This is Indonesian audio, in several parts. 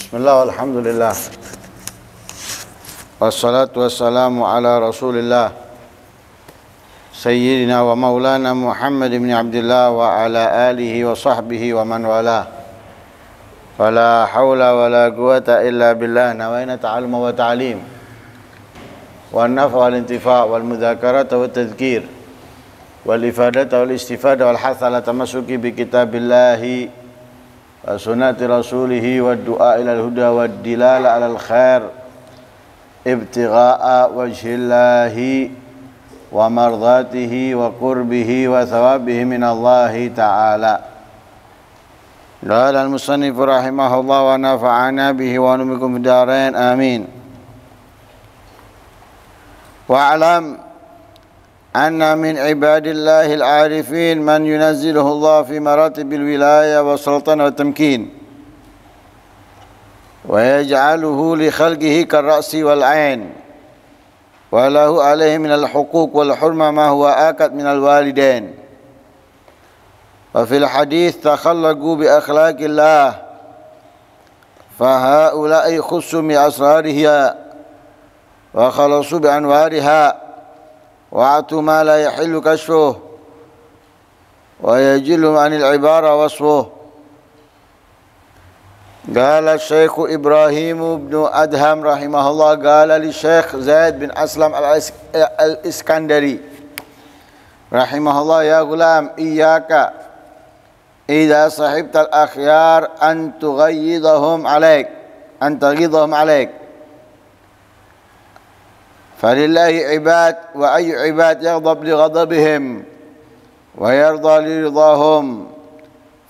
Bismillah, alhamdulillah. Wassalatu wassalamu ala rasulillah Sayyidina wa maulana Muhammad ibn Abdullah wa ala alihi wa sahbihi wa man wala. Fala hawla wa la quwata illa billah. Nawaina ta'aluma wa ta'alim wa nafa wal intifa wal mudhakarata wa tadhkir wal ifadata wal istifada wal hatha ala tamassuki bi kitabillahi sunnati rasulihi wa du'a ila al-huda wa dilala ala al-khair ibtigha'a wajhillahi wa mardatihi wa qurbihi wa thawabihi minallahi ta'ala. Qala al-musannif rahimahullah wa nafa'ana bihi wa numikum fid darain amin. Wa alam أن من عباد الله العارفين من ينزله الله في مراتب الولاية والسلطنة والتمكين ويجعله لخلقه كالرأس والعين وله عليه من الحقوق والحرمة ما هو آكد من الوالدين. وفي الحديث تخلقوا بأخلاق الله فهؤلاء خصوا بأسرارها وخلصوا بأنوارها وأعطوا ما لا يحل كشفه ويجل عن العبارة وصفه. قال الشيخ إبراهيم بن أدهم رحمه الله قال للشيخ زيد بن أسلم الإسكندري رحمه الله يا غلام إياك إذا صحبت الأخيار أن تغيظهم عليك فلله عباد وأي عباد يغضب لغضبهم ويرضى لرضاهم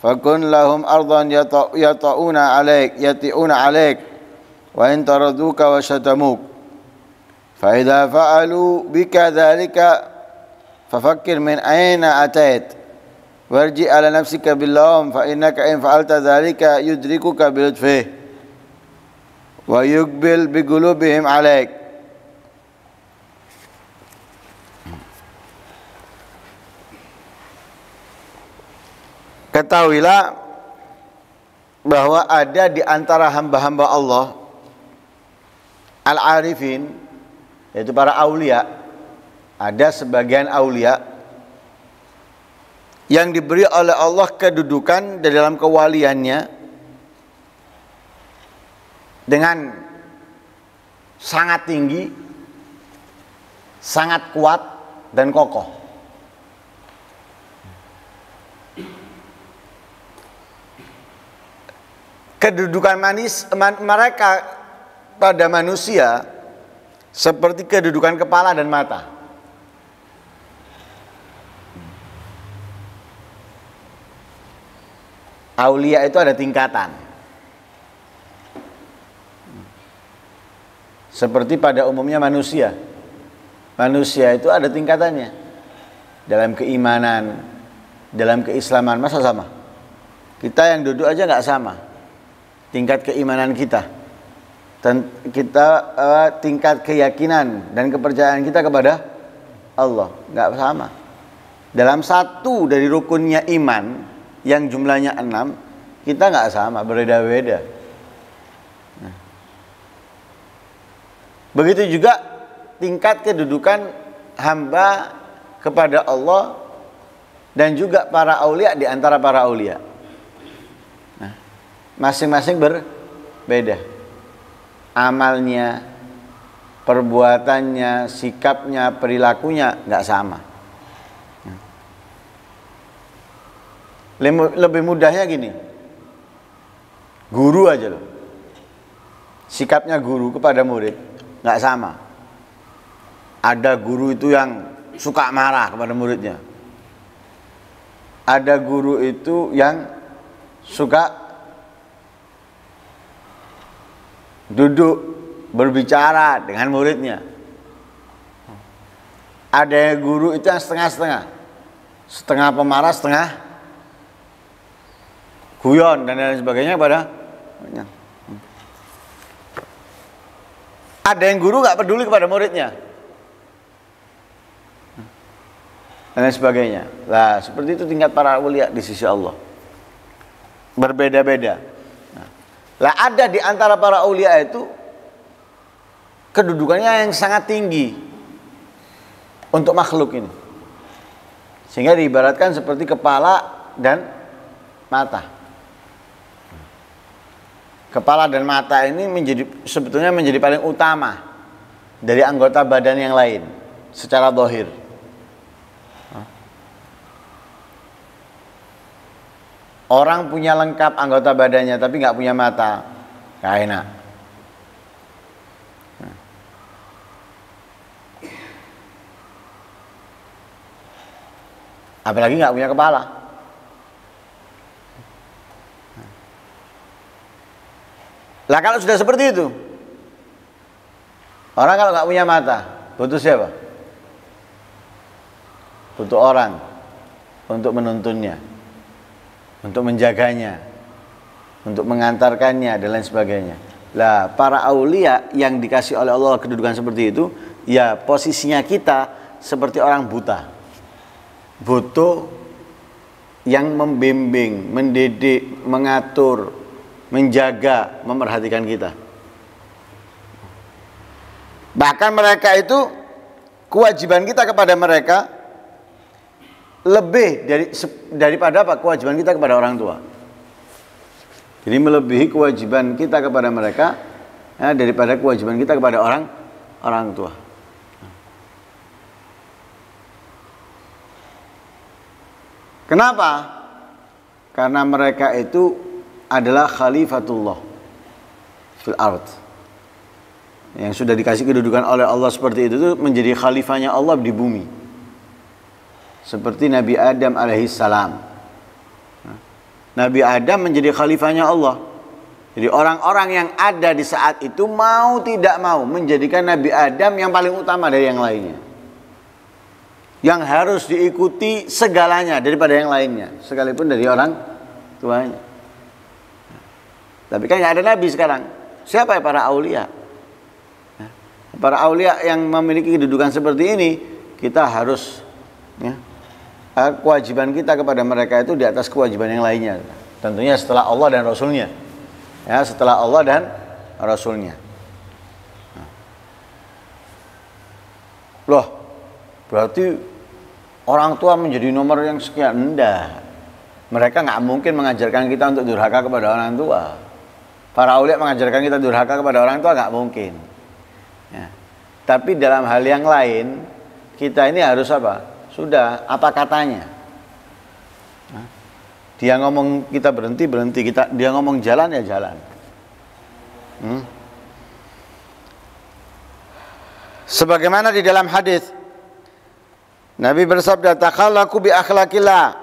فكن لهم أرضا يطئون عليك وإن طردوك وشتموك فإذا فعلوا بك ذلك ففكر من أين أتيت وارجع على نفسك باللوم فإنك إن فعلت ذلك يدركك بلطفه ويقبل بقلوبهم عليك. Ketahuilah bahwa ada di antara hamba-hamba Allah al-arifin, yaitu para aulia, ada sebagian aulia yang diberi oleh Allah kedudukan di dalam kewaliannya dengan sangat tinggi, sangat kuat dan kokoh. Kedudukan mereka pada manusia seperti kedudukan kepala dan mata. Aulia itu ada tingkatan. Seperti pada umumnya manusia. Manusia itu ada tingkatannya. Dalam keimanan, dalam keislaman, masa sama? Kita yang duduk aja nggak sama. Tingkat keimanan kita, tingkat keyakinan dan kepercayaan kita kepada Allah nggak sama. Dalam satu dari rukunnya iman yang jumlahnya 6, kita nggak sama, berbeda-beda. Nah, begitu juga tingkat kedudukan hamba kepada Allah dan juga para aulia di antara para aulia. Masing-masing berbeda amalnya, perbuatannya, sikapnya, perilakunya nggak sama. Lebih mudahnya gini, guru aja loh, sikapnya guru kepada murid nggak sama. Ada guru itu yang suka marah kepada muridnya, ada guru itu yang suka duduk berbicara dengan muridnya. Ada guru itu yang setengah-setengah, setengah pemarah, setengah guyon dan lain sebagainya kepada. Ada yang guru nggak peduli kepada muridnya dan lain sebagainya. Lah seperti itu tingkat para aulia di sisi Allah, berbeda-beda. Lah ada di antara para aulia itu kedudukannya yang sangat tinggi untuk makhluk ini. Sehingga diibaratkan seperti kepala dan mata. Kepala dan mata ini sebetulnya menjadi paling utama dari anggota badan yang lain secara zahir. Orang punya lengkap anggota badannya tapi nggak punya mata, nggak enak. Apalagi nggak punya kepala. Lah kalau sudah seperti itu, orang kalau nggak punya mata, butuh siapa? Butuh orang untuk menuntunnya, untuk menjaganya, untuk mengantarkannya dan lain sebagainya. Lah para aulia yang dikasih oleh Allah kedudukan seperti itu, ya posisinya kita seperti orang buta, butuh yang membimbing, mendidik, mengatur, menjaga, memerhatikan kita. Bahkan mereka itu kewajiban kita kepada mereka lebih daripada apa? Kewajiban kita kepada orang tua. Jadi melebihi kewajiban kita kepada mereka ya, daripada kewajiban kita kepada orang tua. Kenapa? Karena mereka itu adalah khalifatullah fil ard. Yang sudah dikasih kedudukan oleh Allah seperti itu menjadi khalifahnya Allah di bumi. Seperti Nabi Adam alaihissalam. Nabi Adam menjadi khalifahnya Allah. Jadi orang-orang yang ada di saat itu mau tidak mau menjadikan Nabi Adam yang paling utama dari yang lainnya. Yang harus diikuti segalanya daripada yang lainnya, sekalipun dari orang tuanya. Tapi kan nggak ada nabi sekarang. Siapa ya para aulia? Para aulia yang memiliki kedudukan seperti ini, kita harus ya, kewajiban kita kepada mereka itu di atas kewajiban yang lainnya. Tentunya setelah Allah dan Rasulnya. Ya, setelah Allah dan Rasulnya. Loh, berarti orang tua menjadi nomor yang sekian? Enggak. Mereka nggak mungkin mengajarkan kita untuk durhaka kepada orang tua. Para aulia mengajarkan kita durhaka kepada orang tua nggak mungkin. Ya. Tapi dalam hal yang lain kita ini harus apa? Sudah apa katanya? Dia ngomong kita berhenti, dia ngomong jalan ya jalan. Sebagaimana di dalam hadis Nabi bersabda, "Takhallaku bi akhlaqillah."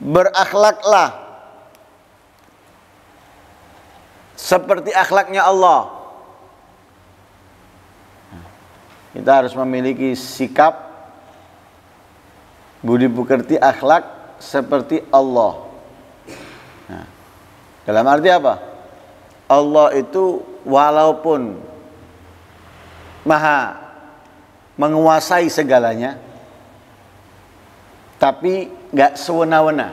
Berakhlaklah seperti akhlaknya Allah. Kita harus memiliki sikap budi pekerti akhlak seperti Allah. Nah, dalam arti apa? Allah itu walaupun maha menguasai segalanya, tapi nggak sewena-wena.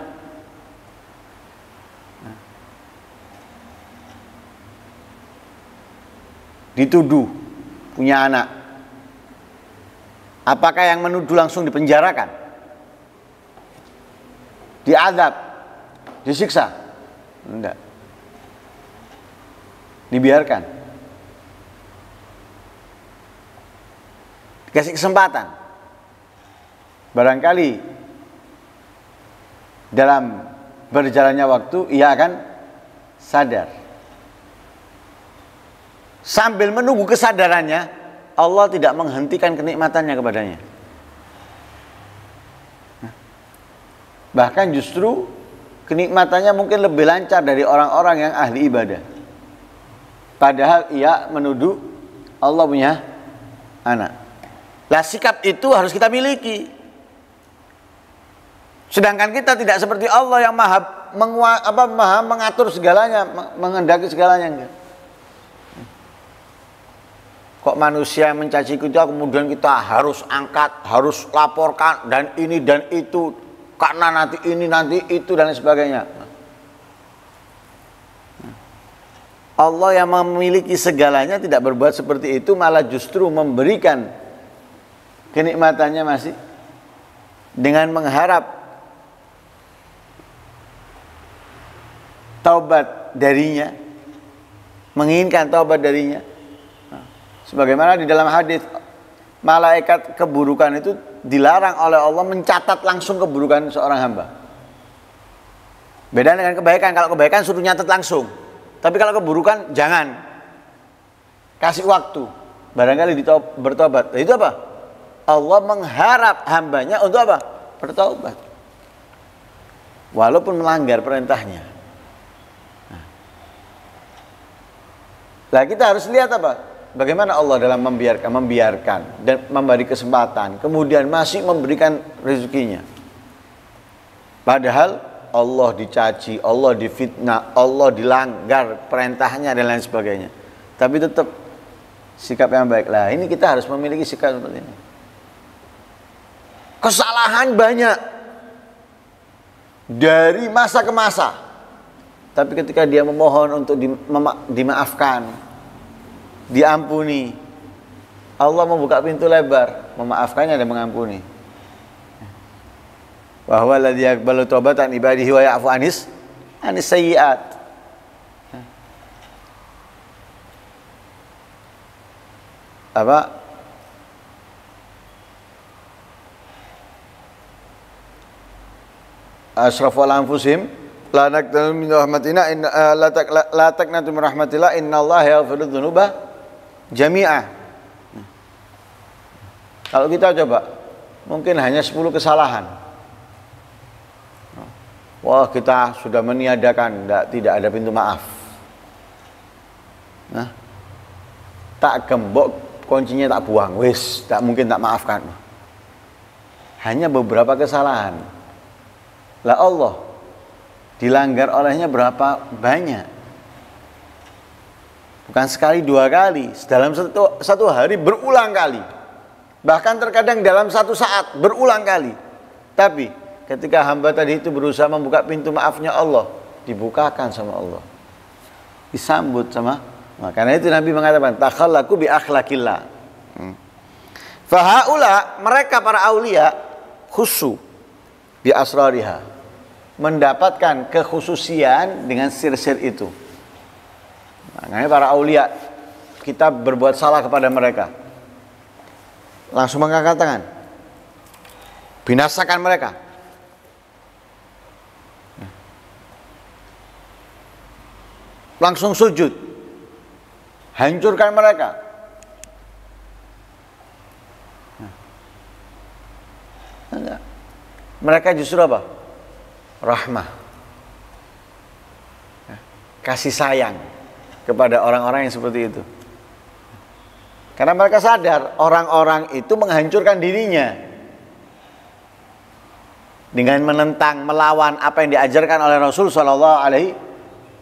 Dituduh punya anak, apakah yang menuduh langsung dipenjarakan, diadab, disiksa? Enggak, dibiarkan, dikasih kesempatan. Barangkali dalam berjalannya waktu ia akan sadar. Sambil menunggu kesadarannya, Allah tidak menghentikan kenikmatannya kepadanya. Bahkan justru kenikmatannya mungkin lebih lancar dari orang-orang yang ahli ibadah. Padahal ia menuduh Allah punya anak. Lah sikap itu harus kita miliki. Sedangkan kita tidak seperti Allah yang maha mengatur segalanya, menghendaki segalanya. Enggak. Kok manusia yang mencaci kita kemudian kita harus angkat, harus laporkan dan ini dan itu karena nanti ini nanti itu dan sebagainya. Allah yang memiliki segalanya tidak berbuat seperti itu, malah justru memberikan kenikmatannya masih dengan mengharap taubat darinya, menginginkan taubat darinya. Sebagaimana di dalam hadis, malaikat keburukan itu dilarang oleh Allah mencatat langsung keburukan seorang hamba. Beda dengan kebaikan. Kalau kebaikan suruh nyatat langsung, tapi kalau keburukan jangan, kasih waktu barangkali bertobat. Itu apa? Allah mengharap hambanya untuk apa? Bertobat, walaupun melanggar perintahnya. Nah, kita harus lihat apa? Bagaimana Allah dalam membiarkan dan memberi kesempatan, kemudian masih memberikan rezekinya. Padahal Allah dicaci, Allah difitnah, Allah dilanggar perintahnya dan lain sebagainya. Tapi tetap sikap yang baik. Lah, ini kita harus memiliki sikap seperti ini. Kesalahan banyak dari masa ke masa, tapi ketika dia memohon untuk dimaafkan, diampuni, Allah membuka pintu lebar, memaafkannya dan mengampuni. Wa huwa alladzi yaqbalu taubatan ibadihi wa ya'fu anis sayyi'at. Apa? Asrafu ala anfusihim la taqnatu min rahmatina la taqnatu min rahmatillah innallaha yaghfiru dzunuba jami'ah. Kalau kita coba, mungkin hanya 10 kesalahan. Wah, kita sudah meniadakan, tidak ada pintu maaf. Nah, tak gembok, kuncinya tak buang, wis, tak mungkin tak maafkan. Hanya beberapa kesalahan. Lah Allah dilanggar olehnya berapa banyak? Bukan sekali, 2 kali, dalam satu hari berulang kali. Bahkan terkadang dalam satu saat berulang kali. Tapi ketika hamba tadi itu berusaha membuka pintu maafnya Allah, dibukakan sama Allah, disambut sama. Makanya itu Nabi mengatakan takhallaku bi akhlaqillah. Fahaula, mereka para aulia khusu bi asrariha, mendapatkan kekhususian dengan sir-sir itu. Makanya para aulia, kita berbuat salah kepada mereka, langsung mengangkat tangan, binasakan mereka. Langsung sujud, hancurkan mereka. Enggak. Mereka justru apa? Rahmah, kasih sayang kepada orang-orang yang seperti itu. Karena mereka sadar orang-orang itu menghancurkan dirinya dengan menentang, melawan apa yang diajarkan oleh Rasul Shallallahu Alaihi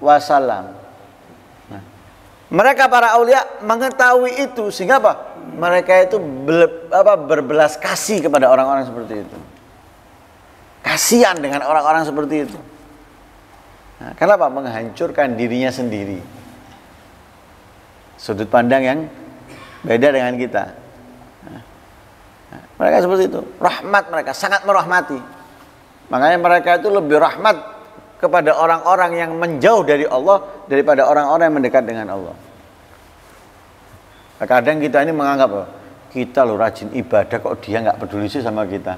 Wasallam. Mereka para aulia mengetahui itu, sehingga apa? Mereka itu berbelas kasih kepada orang-orang seperti itu. Kasihan dengan orang-orang seperti itu. Nah, kenapa? Menghancurkan dirinya sendiri. Sudut pandang yang beda dengan kita. Nah, mereka seperti itu. Rahmat mereka, sangat merahmati. Makanya mereka itu lebih rahmat kepada orang-orang yang menjauh dari Allah daripada orang-orang yang mendekat dengan Allah. Kadang kita ini menganggap, kita loh rajin ibadah, kok dia nggak peduli sih sama kita.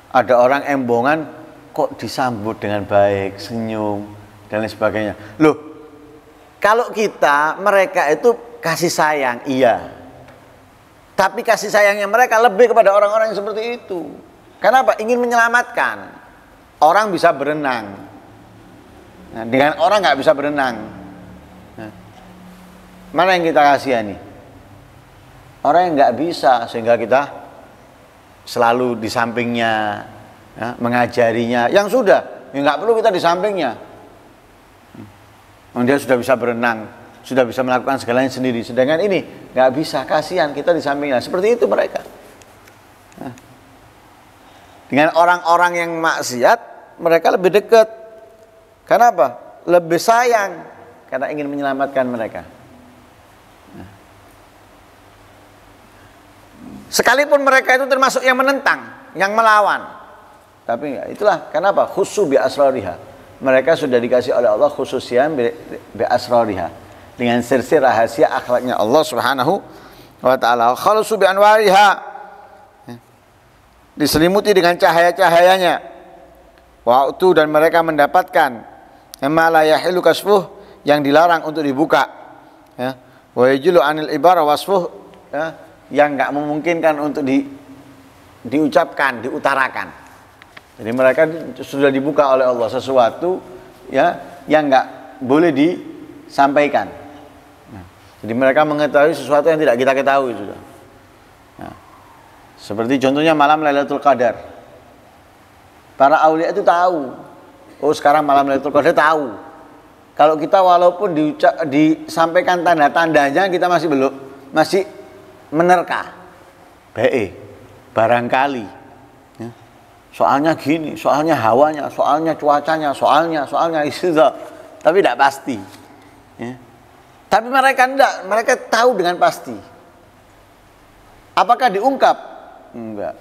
Ada orang embongan kok disambut dengan baik, senyum dan lain sebagainya. Loh, kalau kita, mereka itu kasih sayang, iya. Tapi kasih sayangnya mereka lebih kepada orang-orang yang seperti itu. Kenapa? Ingin menyelamatkan. Orang bisa berenang. Nah, dengan orang nggak bisa berenang. Nah, mana yang kita kasihani? Orang yang nggak bisa, sehingga kita selalu di sampingnya, ya, mengajarinya. Yang sudah, ya nggak perlu kita di sampingnya. Dia sudah bisa berenang, sudah bisa melakukan segalanya sendiri. Sedangkan ini nggak bisa, kasihan kita di sampingnya. Seperti itu mereka. Nah, dengan orang-orang yang maksiat, mereka lebih dekat. Kenapa? Lebih sayang. karena ingin menyelamatkan mereka. Sekalipun mereka itu termasuk yang menentang, yang melawan, tapi itulah kenapa khussu bi asrariha. Mereka sudah dikasih oleh Allah khususian bi asrariha, dengan sir-sir rahasia akhlaknya Allah Subhanahu wa taala. Khalusu bi anwariha, diselimuti dengan cahaya-cahayanya. Waktu dan mereka mendapatkan ma la yahilu kasfuh, yang dilarang untuk dibuka, ya. Wa yajlu anil ibara wasfuh, ya, yang enggak memungkinkan untuk diucapkan, diutarakan. Jadi mereka sudah dibuka oleh Allah sesuatu, ya, yang enggak boleh disampaikan. Nah, jadi mereka mengetahui sesuatu yang tidak kita ketahui sudah. Nah, seperti contohnya malam Lailatul Qadar. Para aulia itu tahu. Oh, sekarang malam Lailatul Qadar, tahu. Kalau kita walaupun disampaikan tanda-tandanya, kita masih menerka. Barangkali, ya. Soalnya gini, soalnya hawanya, soalnya cuacanya, soalnya itu, tapi tidak pasti, ya. Tapi mereka tidak, mereka tahu dengan pasti. Apakah diungkap? Enggak.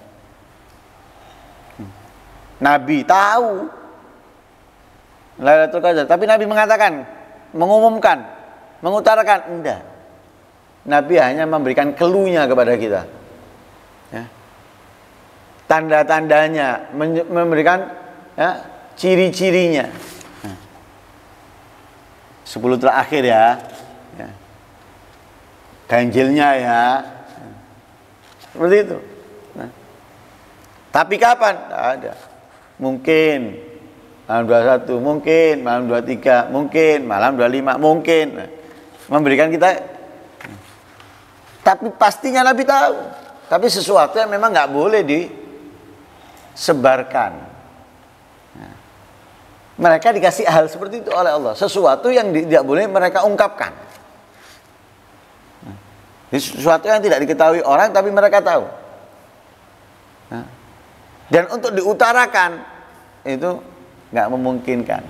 Nabi tahu Lailatul Qadar, tapi Nabi mengatakan, mengumumkan, mengutarakan, enggak. Nabi hanya memberikan clue-nya kepada kita, ya. Tanda-tandanya, memberikan, ya, ciri-cirinya. 10 terakhir ya, ya. Ganjilnya ya, seperti itu. Nah. Tapi kapan? Tidak ada. Mungkin malam 21, mungkin malam 23, mungkin malam 25, mungkin. Nah, memberikan kita. Tapi pastinya Nabi tahu. Tapi sesuatu yang memang nggak boleh disebarkan. Nah, mereka dikasih hal seperti itu oleh Allah. Sesuatu yang tidak boleh mereka ungkapkan. Nah, sesuatu yang tidak diketahui orang, tapi mereka tahu. Nah, dan untuk diutarakan itu nggak memungkinkan.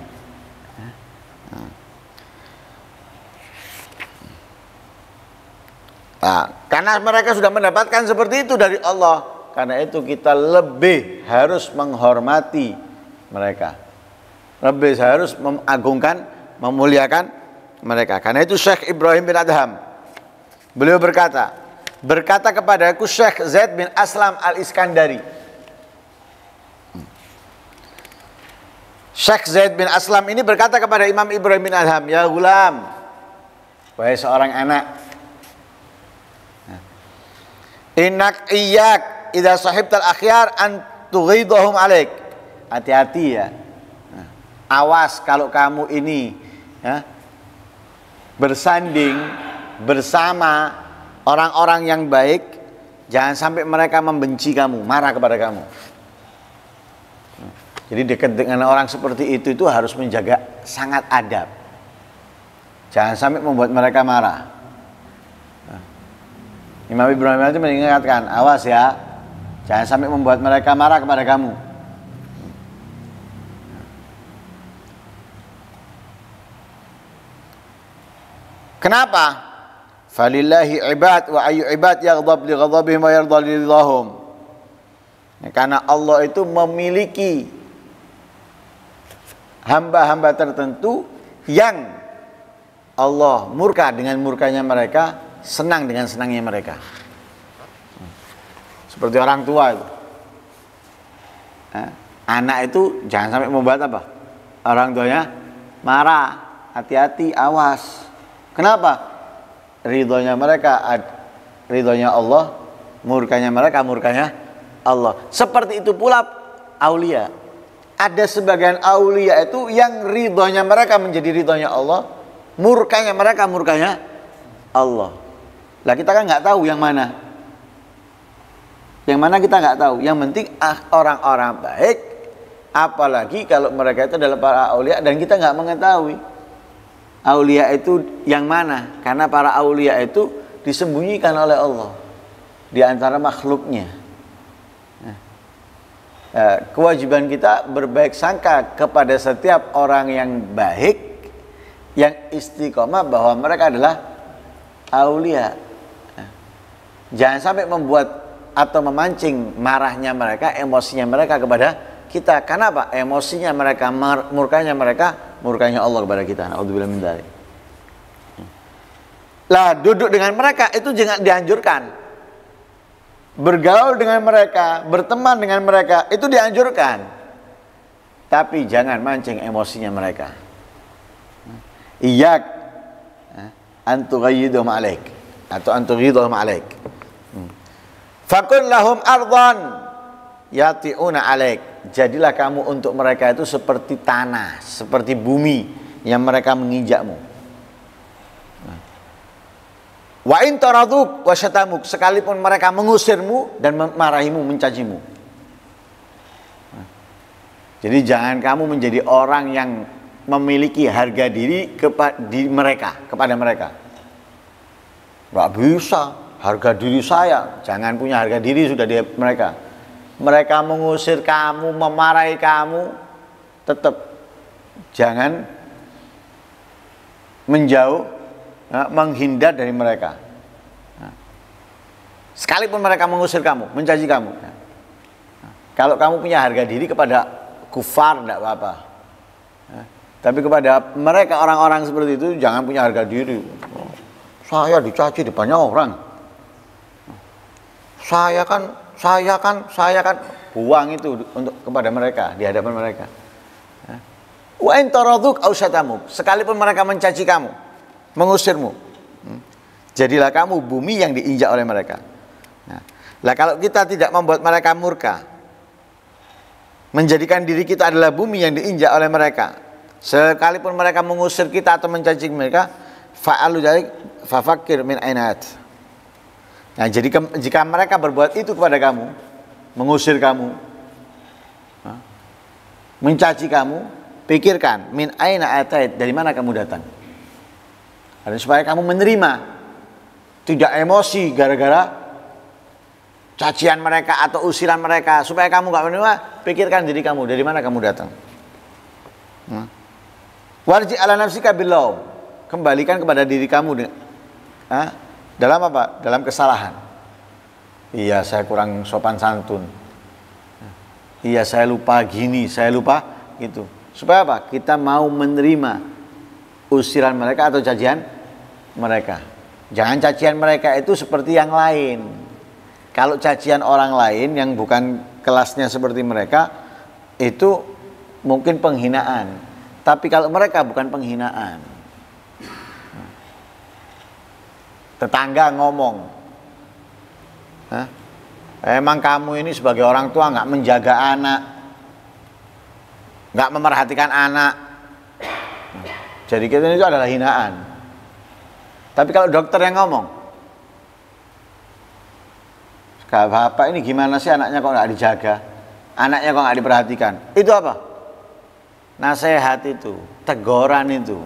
Nah, karena mereka sudah mendapatkan seperti itu dari Allah, karena itu kita lebih harus menghormati mereka, lebih harus mengagungkan, memuliakan mereka. Karena itu Syekh Ibrahim bin Adham, beliau berkata kepadaku Syekh Zaid bin Aslam al-Iskandari. Syekh Zaid bin Aslam ini berkata kepada Imam Ibrahim bin Adham, ya gulam, wahai seorang anak, innak iyyak idza sahibtal akhyar an tughidhum alaik. Hati-hati ya. Nah, awas kalau kamu ini, ya, bersanding bersama orang-orang yang baik, jangan sampai mereka membenci kamu, marah kepada kamu. Jadi dekat dengan orang seperti itu harus menjaga sangat adab. Jangan sampai membuat mereka marah. Imam Ibrahim itu mengingatkan, awas ya, jangan sampai membuat mereka marah kepada kamu. Kenapa? Falillahi ibad wa ayu ibad yaghdab li ghadabihim wa yarda li ridhahum. Karena Allah itu memiliki hamba-hamba tertentu yang Allah murka dengan murkanya mereka, senang dengan senangnya mereka. Seperti orang tua itu. Anak itu jangan sampai membuat apa? Orang tuanya marah. Hati-hati, awas. Kenapa? Ridhonya mereka, ridhonya Allah, murkanya mereka, murkanya Allah. Seperti itu pula aulia. Ada sebagian aulia itu yang ridhonya mereka menjadi ridhonya Allah, murkanya mereka, murkanya Allah. Lah kita kan nggak tahu yang mana. Yang mana kita nggak tahu. Yang penting orang-orang baik, apalagi kalau mereka itu adalah para aulia dan kita nggak mengetahui aulia itu yang mana. Karena para aulia itu disembunyikan oleh Allah di antara makhluknya. Kewajiban kita berbaik sangka kepada setiap orang yang baik, yang istiqomah bahwa mereka adalah aulia. Jangan sampai membuat atau memancing marahnya mereka, emosinya mereka kepada kita. Karena apa? Emosinya mereka, murkanya mereka, murkanya Allah kepada kita. Na'udzubillah min dzalik. Lah, duduk dengan mereka itu jangan dianjurkan. Bergaul dengan mereka, berteman dengan mereka itu dianjurkan. Tapi jangan mancing emosinya mereka. Iyyak an tughayyidhum 'alaik atau an tughidhum 'alaik. Fakun lahum ardhan yati'una 'alaik. Jadilah kamu untuk mereka itu seperti tanah, seperti bumi yang mereka menginjakmu. Wa in taraduk wa syatamuk, sekalipun mereka mengusirmu dan memarahimu, mencacimu. Jadi jangan kamu menjadi orang yang memiliki harga diri kepada mereka. Nggak bisa, harga diri saya. Jangan punya harga diri sudah di mereka. Mereka mengusir kamu, memarahi kamu, tetap jangan menjauh, menghindar dari mereka. Sekalipun mereka mengusir kamu, mencaci kamu. Kalau kamu punya harga diri kepada kufar tidak apa-apa. Tapi kepada mereka orang-orang seperti itu jangan punya harga diri. Saya dicaci depannya orang. Saya kan buang itu untuk kepada mereka di hadapan mereka. Wa in taraduk aw syatamuk, sekalipun mereka mencaci kamu, mengusirmu, jadilah kamu bumi yang diinjak oleh mereka. Lah kalau kita tidak membuat mereka murka, menjadikan diri kita adalah bumi yang diinjak oleh mereka, sekalipun mereka mengusir kita atau mencaci mereka, fa'alu dzalik fafakir min ainat. Nah, jadi jika mereka berbuat itu kepada kamu, mengusir kamu, mencaci kamu, pikirkan min aina atait, dari mana kamu datang. Dan supaya kamu menerima, tidak emosi gara-gara cacian mereka atau usiran mereka, supaya kamu gak menerima, pikirkan diri kamu, dari mana kamu datang. Warji ala nafsika billaum, kembalikan kepada diri kamu dalam apa? Dalam kesalahan. Iya, saya kurang sopan santun. Iya, saya lupa gini, saya lupa gitu. Supaya apa? Kita mau menerima usiran mereka atau cacian mereka. Jangan cacian mereka itu seperti yang lain. Kalau cacian orang lain yang bukan kelasnya seperti mereka, itu mungkin penghinaan. Tapi kalau mereka bukan penghinaan. Tetangga ngomong, emang kamu ini sebagai orang tua nggak menjaga anak, nggak memerhatikan anak. Jadi kita itu adalah hinaan. Tapi kalau dokter yang ngomong, bapak ini gimana sih anaknya kok nggak dijaga, anaknya kok nggak diperhatikan, itu apa? Nasihat itu, teguran itu,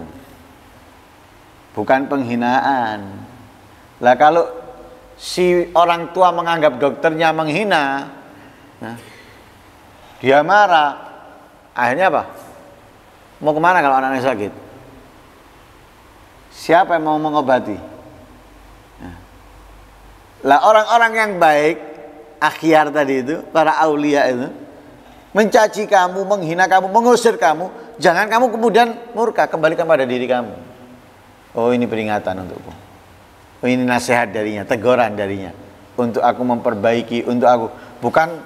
bukan penghinaan. Lah kalau si orang tua menganggap dokternya menghina, dia marah, akhirnya apa? Mau kemana kalau anaknya sakit? Siapa yang mau mengobati? Lah orang-orang yang baik, akhyar tadi itu, para aulia itu, mencaci kamu, menghina kamu, mengusir kamu, jangan kamu kemudian murka, kembalikan pada diri kamu. Oh, ini peringatan untukku. Oh, ini nasihat darinya, teguran darinya, untuk aku memperbaiki, untuk aku, bukan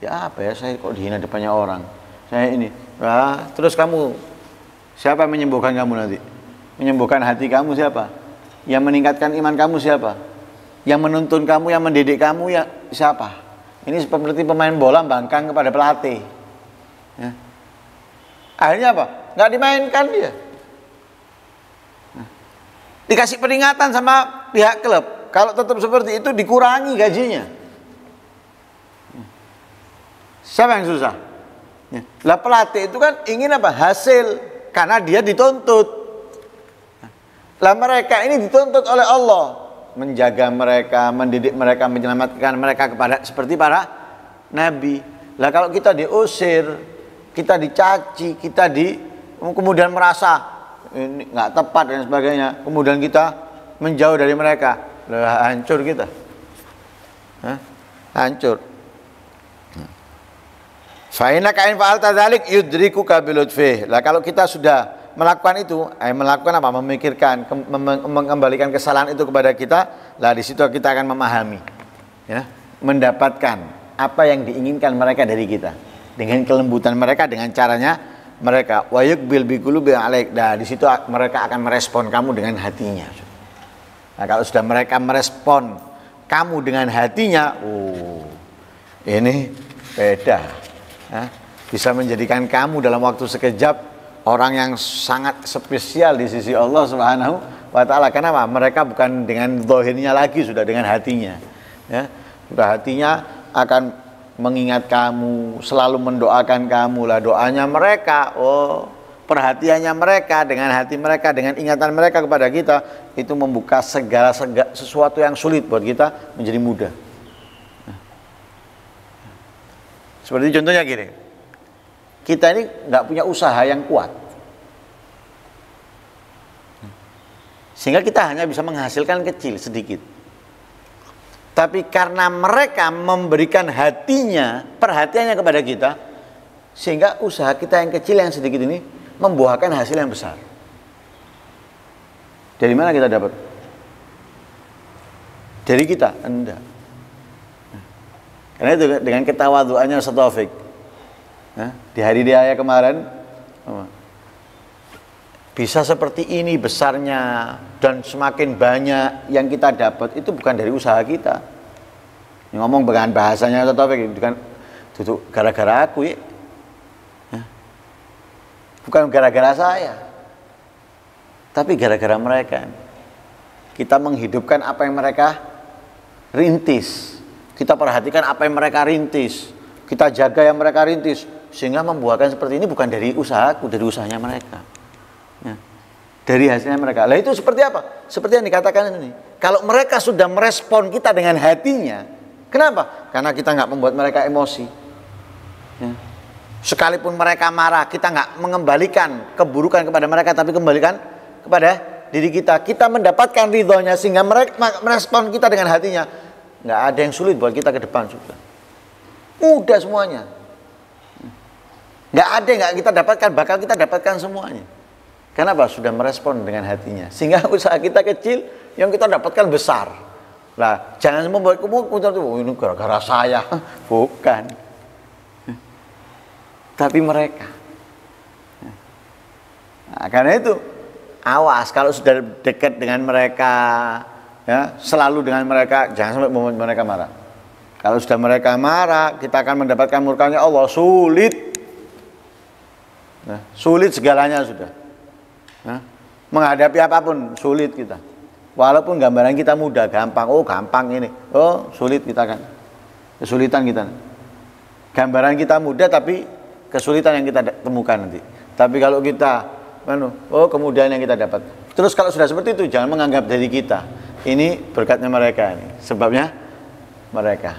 ya apa ya, saya kok dihina depannya orang, saya ini, terus kamu, siapa yang menyembuhkan kamu nanti? Menyembuhkan hati kamu siapa? Yang meningkatkan iman kamu siapa? Yang menuntun kamu, yang mendidik kamu ya siapa? Ini seperti pemain bola bangkang kepada pelatih. Ya. Akhirnya apa? Nggak dimainkan dia. Dikasih peringatan sama pihak klub. Kalau tetap seperti itu dikurangi gajinya. Siapa yang susah? Lah pelatih itu kan ingin apa? Hasil. Karena dia dituntut. Lah mereka ini dituntut oleh Allah. Menjaga mereka, mendidik mereka, menyelamatkan mereka kepada seperti para nabi. Lah kalau kita diusir, kita dicaci, kemudian merasa ini nggak tepat dan sebagainya. Kemudian kita menjauh dari mereka, hancur kita. Hancur. Fa innaka in fa'alta dzalik yudrikuka bilutfih. Lah kalau kita sudah melakukan itu, melakukan apa? Memikirkan, mengembalikan kesalahan itu kepada kita, lah di situ kita akan memahami, ya, mendapatkan apa yang diinginkan mereka dari kita dengan kelembutan mereka, dengan caranya mereka. Wa yuqbil bi qulubi alaik. Nah, di situ mereka akan merespon kamu dengan hatinya. Nah, kalau sudah mereka merespon kamu dengan hatinya, ini beda. Ya, bisa menjadikan kamu dalam waktu sekejap orang yang sangat spesial di sisi Allah Subhanahu wa Ta'ala. Kenapa? Mereka bukan dengan zahirnya lagi, sudah dengan hatinya. Ya, sudah hatinya akan mengingat kamu, selalu mendoakan kamu. Lah doanya mereka, perhatiannya mereka, dengan hati mereka, dengan ingatan mereka kepada kita, itu membuka segala sesuatu yang sulit buat kita menjadi mudah. Seperti contohnya gini, kita ini nggak punya usaha yang kuat, sehingga kita hanya bisa menghasilkan kecil sedikit. Tapi karena mereka memberikan hatinya, perhatiannya kepada kita, sehingga usaha kita yang kecil yang sedikit ini membuahkan hasil yang besar. Dari mana kita dapat? Dari kita? Enggak. Karena itu dengan ketawaduannya Ustaz Taufik, di hari raya kemarin bisa seperti ini besarnya dan semakin banyak yang kita dapat itu bukan dari usaha kita. Ngomong dengan bahasanya Ustaz Taufik, bukan itu gara-gara aku ya. Bukan gara-gara saya, tapi gara-gara mereka. Kita menghidupkan apa yang mereka rintis. Kita perhatikan apa yang mereka rintis, kita jaga yang mereka rintis, sehingga membuahkan seperti ini bukan dari usahaku, dari usahanya mereka, ya, dari hasilnya mereka. Lah itu seperti apa? Seperti yang dikatakan ini. Kalau mereka sudah merespon kita dengan hatinya, kenapa? Karena kita nggak membuat mereka emosi. Ya. Sekalipun mereka marah, kita nggak mengembalikan keburukan kepada mereka, tapi kembalikan kepada diri kita. Kita mendapatkan ridhonya sehingga mereka merespon kita dengan hatinya. Nggak ada yang sulit buat kita ke depan juga. Mudah semuanya. Nggak ada yang nggak kita dapatkan, bakal kita dapatkan semuanya. Kenapa? Sudah merespon dengan hatinya. Sehingga usaha kita kecil, yang kita dapatkan besar. Lah, jangan membuat ini gara-gara saya. Bukan. Tapi mereka. Nah, karena itu, awas kalau sudah dekat dengan mereka, ya, selalu dengan mereka, jangan sampai membuat mereka marah. Kalau sudah mereka marah, kita akan mendapatkan murkanya Allah. Sulit. Nah, sulit segalanya sudah. Nah, menghadapi apapun sulit kita. Walaupun gambaran kita mudah, gampang. Oh gampang ini. Oh sulit kita kan. Kesulitan kita. Gambaran kita mudah tapi kesulitan yang kita temukan nanti. Tapi kalau kita, kemudian yang kita dapat. Terus kalau sudah seperti itu, jangan menganggap dari kita. Ini berkatnya mereka, ini sebabnya mereka.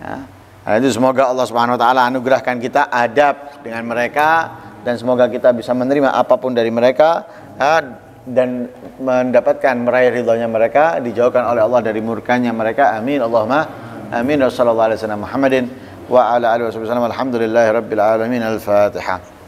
Ya. Nah, itu semoga Allah Subhanahu Wa Taala anugerahkan kita adab dengan mereka dan semoga kita bisa menerima apapun dari mereka, ya, dan mendapatkan meraih ridhonya mereka, dijauhkan oleh Allah dari murkanya mereka. Amin. Allahumma amin. Wassallallahu alaihi wasallam Muhammadin wa ala alihi wasallam. Alhamdulillahirabbil alamin. Al-Fatihah.